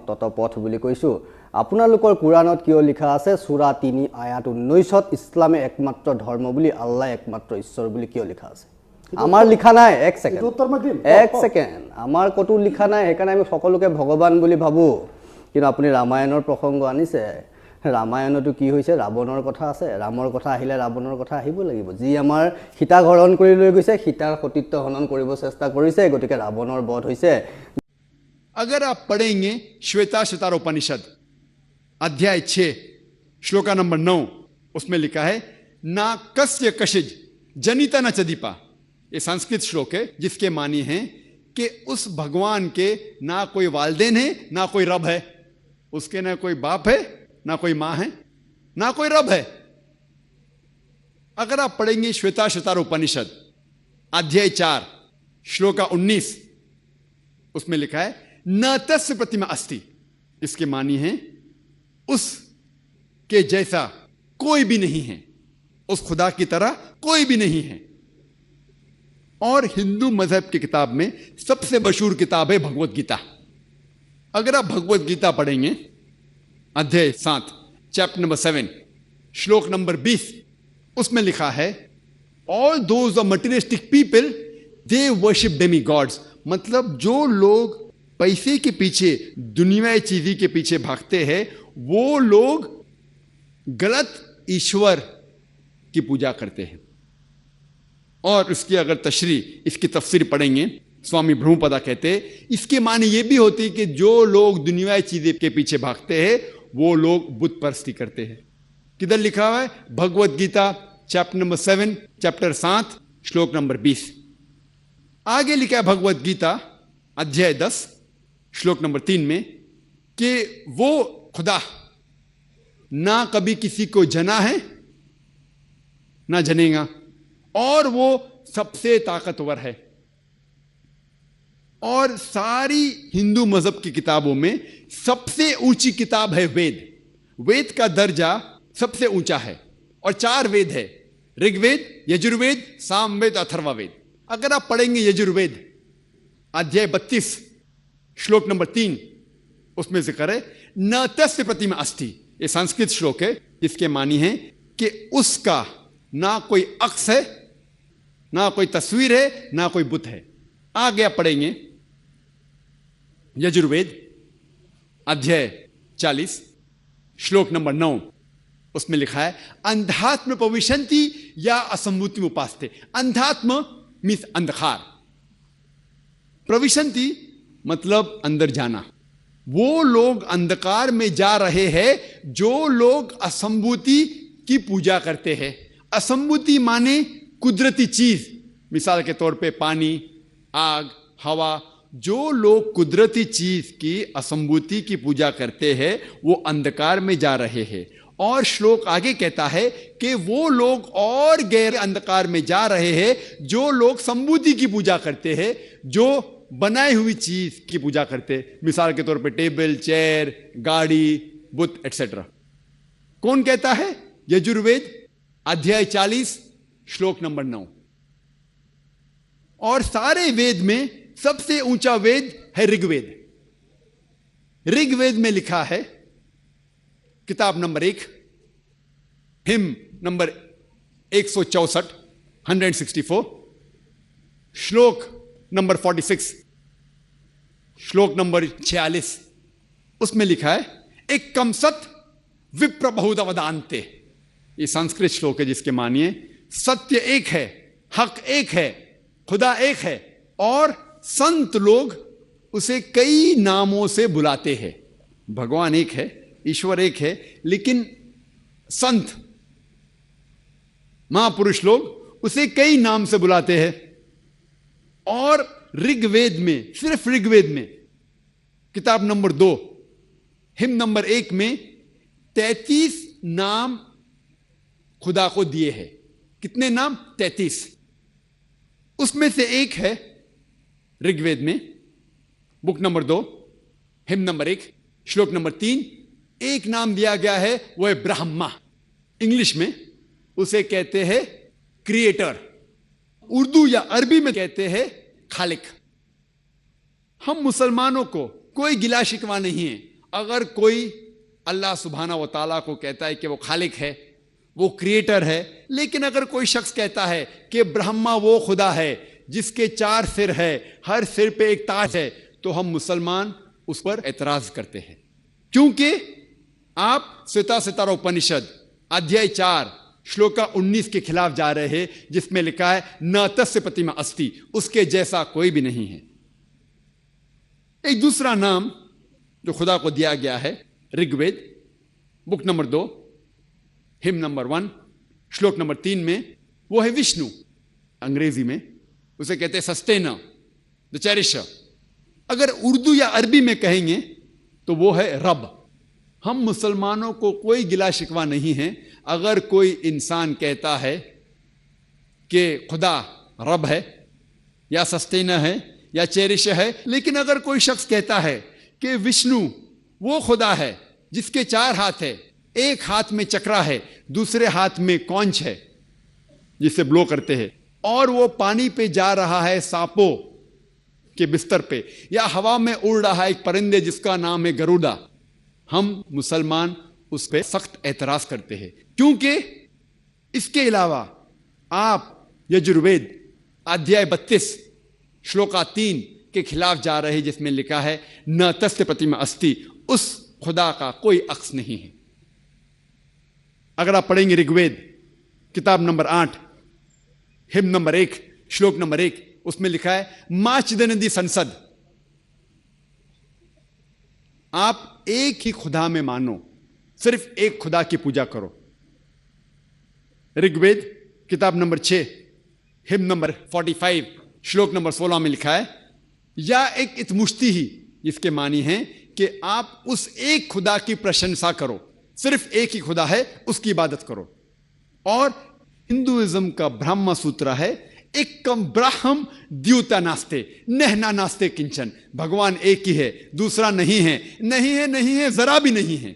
ততপথ বুলি কৈছো আপোনালোকৰ কুৰানত কিয় লিখা আছে সূৰা 3 আয়াত 19ত ইছলামে একমাত্ৰ ধৰ্ম বুলি আল্লাহ একমাত্ৰ ঈশ্বৰ বুলি কিয় লিখা আছে আমাৰ লিখা নাই এক সেকেন্ড আমাৰ কতো লিখা নাই হেকাৰণে আমি সকলোকে ভগৱান বুলি ভাবো কিন্তু আপুনি ৰামায়ণৰ প্ৰসংগ আনিছে ৰামায়ণটো কি হৈছে ৰাৱণৰ কথা আছে ৰামৰ কথা আহিলে ৰাৱণৰ কথা আহিব লাগিব যি আমাৰ সীতা হৰণ কৰি লৈ গৈছে সীতাৰ সতীত্ব হনন কৰিব চেষ্টা কৰিছে গতিকে ৰাৱণৰ বধ হৈছে अगर आप पढ़ेंगे श्वेताश्वतर उपनिषद अध्याय 6 श्लोका नंबर 9 उसमें लिखा है ना कस्य कशिज जनिता न चदीपा ये संस्कृत श्लोक है जिसके मानी है कि उस भगवान के ना कोई वालदेन है ना कोई रब है उसके ना कोई बाप है ना कोई मां है ना कोई रब है अगर आप पढ़ेंगे श्वेताश्वतर उपनिषद अध्याय 4 श्लोका 19 उसमें लिखा है न तस्य प्रतिमा अस्ति इसके मानी है उस के जैसा कोई भी नहीं है उस खुदा की तरह कोई भी नहीं है और हिंदू मजहब की किताब में सबसे मशहूर किताब है भगवत गीता अगर आप भगवत गीता पढ़ेंगे अध्याय 7 चैप्टर नंबर 7 श्लोक नंबर 20 उसमें लिखा है all those of materialistic people they worship Demi God's मतलब जो लोग पैसे के पीछे दुनियावी चीज़ी के पीछे भागते हैं वो लोग गलत ईश्वर की पूजा करते हैं और उसकी अगर इसकी तफसीर पढ़ेंगे स्वामी ब्रह्मपदा कहते हैं इसके माने ये भी होती है कि जो लोग दुनियावी चीज़ें के पीछे भागते हैं वो लोग बुत परस्ती करते हैं किधर लिखा हुआ है Bhagavad Gita chapter number 7 chapter 7 श्लोक नंबर 20 आगे लिखा है भगवत गीता अध्याय 10 श्लोक नंबर 3 में कि वो खुदा ना कभी किसी को जना है ना जनेगा और वो सबसे ताकतवर है और सारी हिंदू मजहब की किताबों में सबसे ऊंची किताब है वेद का दर्जा सबसे ऊंचा है और 4 वेद है ऋग्वेद यजुर्वेद सामवेद अथर्ववेद अगर आप पढ़ेंगे यजुर्वेद अध्याय 32 श्लोक नंबर 3 उसमें जिक्र है न तस्य प्रतिमा अस्ति ये संस्कृत श्लोक है जिसके मानी है कि उसका ना कोई अक्स है ना कोई तस्वीर है ना कोई बुत है आगे आप पढ़ेंगे यजुर्वेद अध्याय 40 श्लोक नंबर 9 उसमें लिखा है अंधात्म प्रविशन्ति या असंभूति उपास्ते अंधात्म मीन्स अंधकार प्रविशन्ति मतलब अंदर जाना वो लोग अंधकार में जा रहे हैं जो लोग असंभूति की पूजा करते हैं असंभूति माने कुदरती चीज मिसाल के तौर पे पानी आग हवा जो लोग कुदरती चीज की असंभूति की पूजा करते हैं वो अंधकार में जा रहे हैं और श्लोक आगे कहता है कि वो लोग और गहरे अंधकार में जा रहे हैं जो लोग संभूति की पूजा करते हैं जो बनाई हुई चीज की पूजा करते मिसाल के तौर पे टेबल चेयर गाड़ी बुत एटसेट्रा कौन कहता है यजुर्वेद अध्याय 40 श्लोक नंबर 9 और सारे वेद में सबसे ऊंचा वेद है ऋग्वेद में लिखा है किताब नंबर 1 हिम नंबर 164 श्लोक नंबर 46 श्लोक नंबर 46 उसमें लिखा है एक कम सत विप्र बहुधवदान्ते ये संस्कृत श्लोक है जिसके मानिए सत्य एक है हक एक है खुदा एक है और संत लोग उसे कई नामों से बुलाते हैं भगवान एक है ईश्वर एक है लेकिन संत महापुरुष लोग उसे कई नाम से बुलाते हैं और ऋग्वेद में सिर्फ ऋग्वेद में किताब नंबर 2 हिम नंबर 1 में 33 नाम खुदा को दिए हैं कितने नाम 33 उसमें से एक है ऋग्वेद में बुक नंबर 2 हिम नंबर 1 श्लोक नंबर 3 एक नाम दिया गया है वो है ब्रह्मा इंग्लिश में उसे कहते हैं क्रिएटर उर्दू या अरबी में कहते हैं खालिक हम मुसलमानों को कोई गिला शिकवा नहीं है अगर कोई अल्लाह सुब्हाना व तआला को कहता है कि वो खालिक है, वो क्रिएटर है, लेकिन अगर कोई शख्स कहता है कि ब्रह्मा वो खुदा है जिसके 4 सिर है, हर सिर पे एक ताज है, तो हम मुसलमान उस पर एतराज करते हैं, क्योंकि आप सितारा उपनिषद अध्याय 4 श्लोका 19 के खिलाफ जा रहे हैं, जिसमें लिखा है न तस्य प्रतिमा अस्ति, उसके जैसा कोई भी नहीं है। एक दूसरा नाम जो खुदा को दिया गया है Rigveda book number 2 hymn number 1 श्लोक नंबर 3 में, वो है विष्णु। अंग्रेजी में उसे कहते हैं सस्टेनर, द चेरिशर। अगर उर्दू या अरबी में कहेंगे तो वो है रब। हम मुसलमानों को कोई गिला शिकवा नहीं है अगर कोई इंसान कहता है कि खुदा रब है या सस्टेनर है या चेरिशर है, लेकिन अगर कोई शख्स कहता है कि विष्णु वो खुदा है जिसके 4 हाथ है, एक हाथ में चक्रा है, दूसरे हाथ में कौंच है जिसे ब्लो करते हैं, और वो पानी पे जा रहा है सांपों के बिस्तर पे, या हवा में उड़ रहा है एक परिंदे जिसका नाम है गरुड़ा, हम मुसलमान उस पर सख्त एतराज करते हैं। क्योंकि इसके अलावा आप यजुर्वेद अध्याय 32 श्लोका 3 के खिलाफ जा रहे हैं, जिसमें लिखा है न तस्य प्रतिमा अस्ति, उस खुदा का कोई अक्स नहीं है। अगर आप पढ़ेंगे ऋग्वेद किताब नंबर 8 हिम नंबर 1 श्लोक नंबर 1, उसमें लिखा है मां चिदनंदी संसद, आप एक ही खुदा में मानो, सिर्फ एक खुदा की पूजा करो। ऋग्वेद किताब नंबर 6 हिम नंबर 45 श्लोक नंबर 16 में लिखा है या एक इतमुश्ती ही, जिसके मानी है कि आप उस एक खुदा की प्रशंसा करो, सिर्फ एक ही खुदा है, उसकी इबादत करो। और हिंदुइज्म का ब्रह्म सूत्र है एकम ब्राह्म द्यूता नास्ते नहना नास्ते किंचन, भगवान एक ही है, दूसरा नहीं है, नहीं है, नहीं है, जरा भी नहीं है।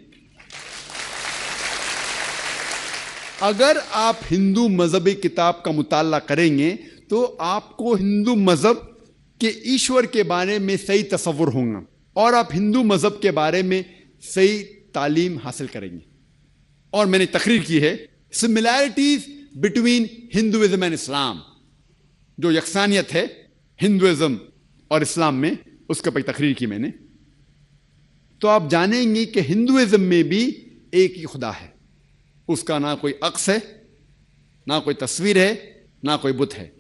अगर आप हिंदू मजहबी किताब का मुताला करेंगे तो आपको हिंदू मजहब के ईश्वर के बारे में सही तसव्वुर होगा और आप हिंदू मजहब के बारे में सही तालीम हासिल करेंगे। और मैंने तकरीर की है similarities between Hinduism and Islam, जो यकसानियत है हिंदुइज्म और इस्लाम में, उसके ऊपर तकरीर की मैंने। तो आप जानेंगे कि हिंदुइज्म में भी एक ही खुदा है, उसका ना कोई अक्स है, ना कोई तस्वीर है, ना कोई बुत है,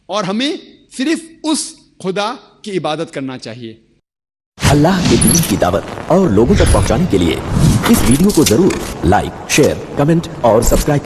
और हमें सिर्फ उस खुदा की इबादत करना चाहिए। अल्लाह के दीन की दावत और लोगों तक पहुंचाने के लिए इस वीडियो को जरूर लाइक, शेयर, कमेंट और सब्सक्राइब करें।